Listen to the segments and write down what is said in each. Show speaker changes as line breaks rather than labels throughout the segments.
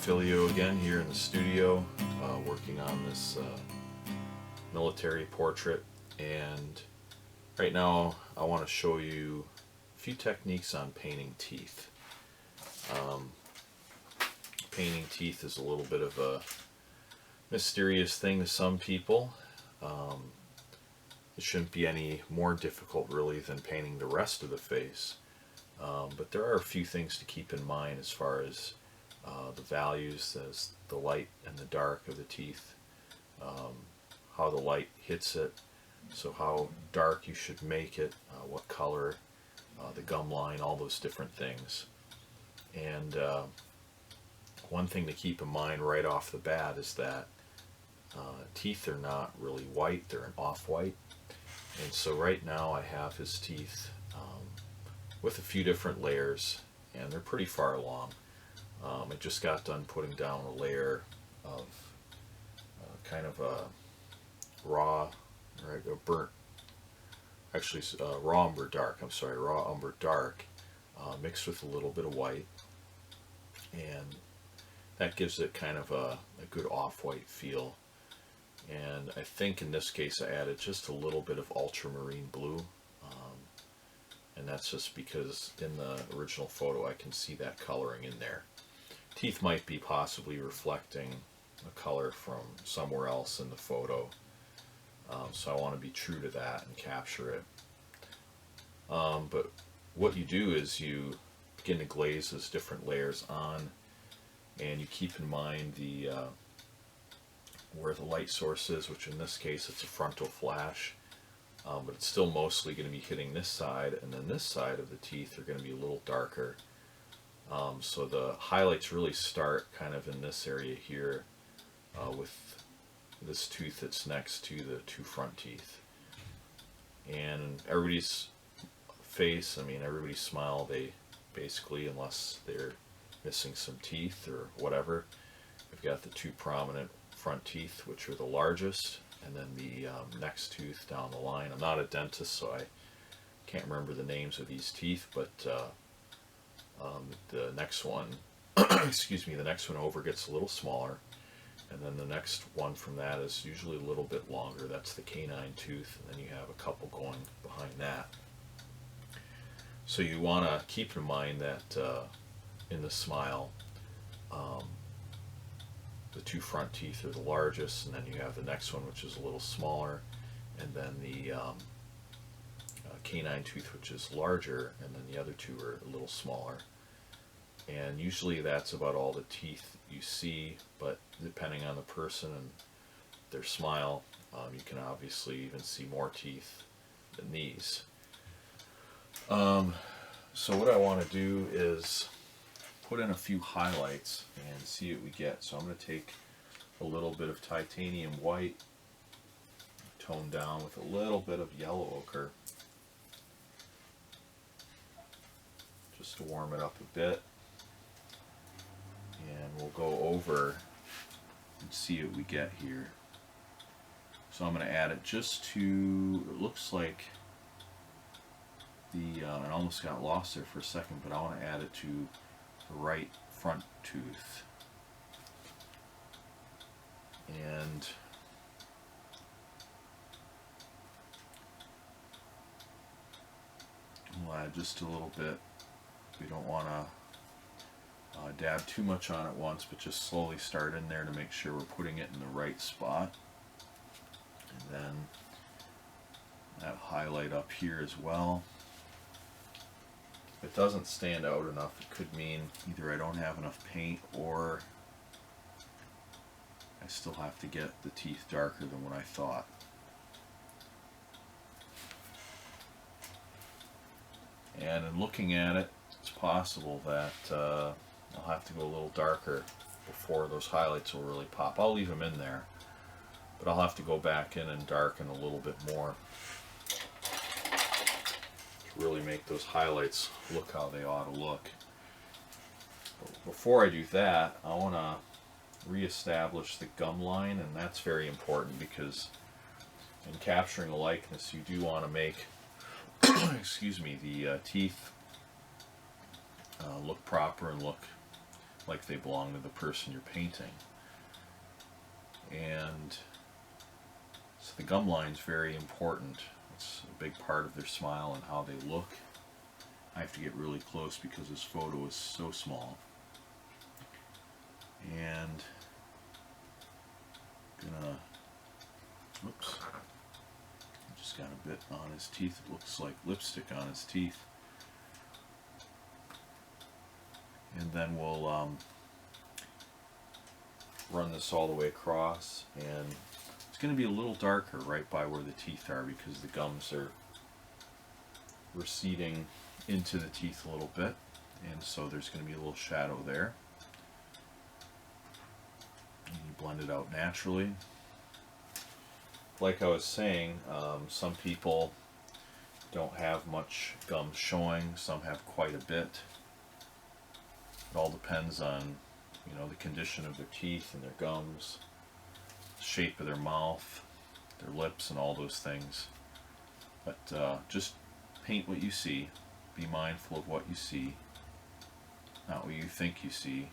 Philleo again here in the studio, working on this military portrait, and right now I want to show you a few techniques on painting teeth. Painting teeth is a little bit of a mysterious thing to some people. It shouldn't be any more difficult really than painting the rest of the face, but there are a few things to keep in mind as far as the values, as the light and the dark of the teeth, how the light hits it, so how dark you should make it, what color, the gum line, all those different things. And one thing to keep in mind right off the bat is that teeth are not really white, they're an off-white. And so right now I have his teeth with a few different layers, and they're pretty far along. I just got done putting down a layer of kind of a raw, or a burnt, actually raw umber dark, raw umber dark, mixed with a little bit of white, and that gives it kind of a good off-white feel. And I think in this case I added just a little bit of ultramarine blue, and that's just because in the original photo I can see that coloring in there. Teeth might be possibly reflecting a color from somewhere else in the photo, so I want to be true to that and capture it. But what you do is you begin to glaze those different layers on, and you keep in mind the where the light source is, which in this case it's a frontal flash, but it's still mostly going to be hitting this side, and then this side of the teeth are going to be a little darker. So the highlights really start kind of in this area here with this tooth that's next to the two front teeth. And everybody's face, everybody's smile, they basically, unless they're missing some teeth or whatever, they've got the two prominent front teeth, which are the largest, and then the next tooth down the line. I'm not a dentist, so I can't remember the names of these teeth, but the next one, excuse me, the next one over gets a little smaller, and then the next one from that is usually a little bit longer. That's the canine tooth, and then you have a couple going behind that. So you want to keep in mind that in the smile, the two front teeth are the largest, and then you have the next one, which is a little smaller, and then the canine tooth, which is larger, and then the other two are a little smaller. And usually that's about all the teeth you see, but depending on the person and their smile, you can obviously even see more teeth than these. So what I want to do is put in a few highlights and see what we get. So I'm going to take a little bit of titanium white, tone down with a little bit of yellow ochre, just to warm it up a bit, and we'll go over and see what we get here. So I'm going to add it just to, it looks like the, I almost got lost there for a second, but I want to add it to the right front tooth. And we'll add just a little bit. We don't want to dab too much on at once, but just slowly start in there to make sure we're putting it in the right spot. And then that highlight up here as well. If it doesn't stand out enough, it could mean either I don't have enough paint or I still have to get the teeth darker than what I thought. And in looking at it, it's possible that I'll have to go a little darker before those highlights will really pop. I'll leave them in there, but I'll have to go back in and darken a little bit more to really make those highlights look how they ought to look. But before I do that, I want to reestablish the gum line, and that's very important because in capturing a likeness you do want to make excuse me, the teeth look proper and look like they belong to the person you're painting. And so the gum line is very important. It's a big part of their smile and how they look. I have to get really close because this photo is so small. And gonna, whoops, just got a bit on his teeth. It looks like lipstick on his teeth. And then we'll run this all the way across, and it's going to be a little darker right by where the teeth are because the gums are receding into the teeth a little bit, and so there's going to be a little shadow there. And you blend it out naturally. Like I was saying, some people don't have much gum showing, some have quite a bit. It all depends on, the condition of their teeth and their gums, the shape of their mouth, their lips, and all those things. But just paint what you see. Be mindful of what you see, not what you think you see,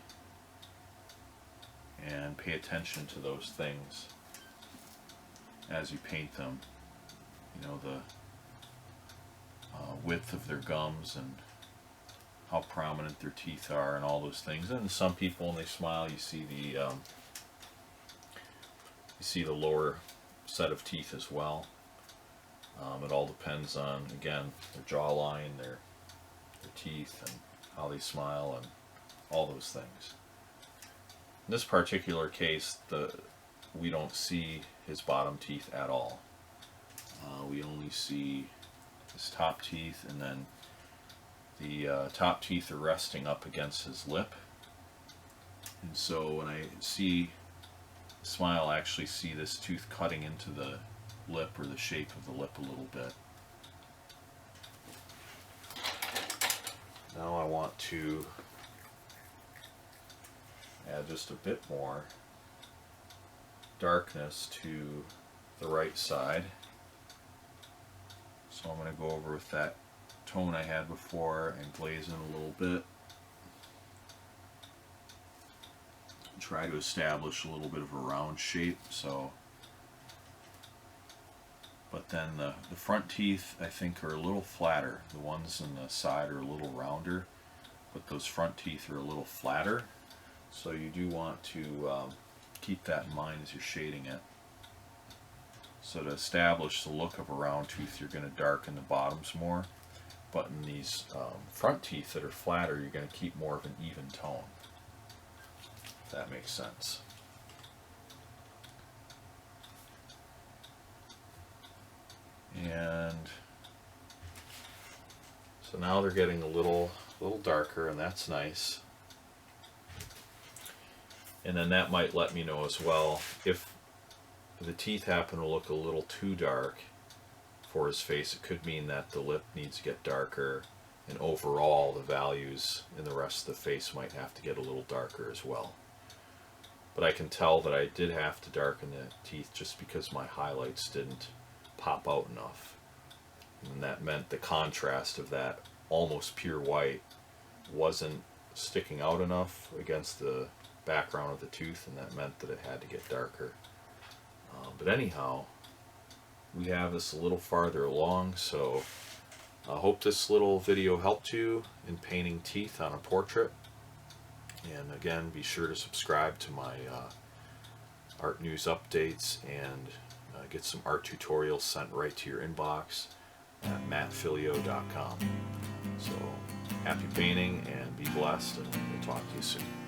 and pay attention to those things as you paint them. The width of their gums and how prominent their teeth are and all those things. And some people, when they smile, you see the lower set of teeth as well. It all depends on, again, their jawline, their teeth, and how they smile, and all those things. In this particular case, we don't see his bottom teeth at all. We only see his top teeth, and then the top teeth are resting up against his lip. And so when I see the smile, I actually see this tooth cutting into the lip, or the shape of the lip, a little bit. Now I want to add just a bit more darkness to the right side. So I'm going to go over with that tone I had before and glaze in a little bit. Try to establish a little bit of a round shape. But then the front teeth, I think, are a little flatter. The ones on the side are a little rounder, but those front teeth are a little flatter. So you do want to keep that in mind as you're shading it. So to establish the look of a round tooth, you're going to darken the bottoms more. But in these front teeth that are flatter, you're going to keep more of an even tone. If that makes sense. And so now they're getting a little darker, and that's nice. And then that might let me know as well if the teeth happen to look a little too dark for his face. It could mean that the lip needs to get darker, and overall the values in the rest of the face might have to get a little darker as well. But I can tell that I did have to darken the teeth just because my highlights didn't pop out enough, and that meant the contrast of that almost pure white wasn't sticking out enough against the background of the tooth, and that meant that it had to get darker. But anyhow, we have this a little farther along, so I hope this little video helped you in painting teeth on a portrait. And again, be sure to subscribe to my art news updates, and get some art tutorials sent right to your inbox at mattphilleo.com. So happy painting, and be blessed, and we'll talk to you soon.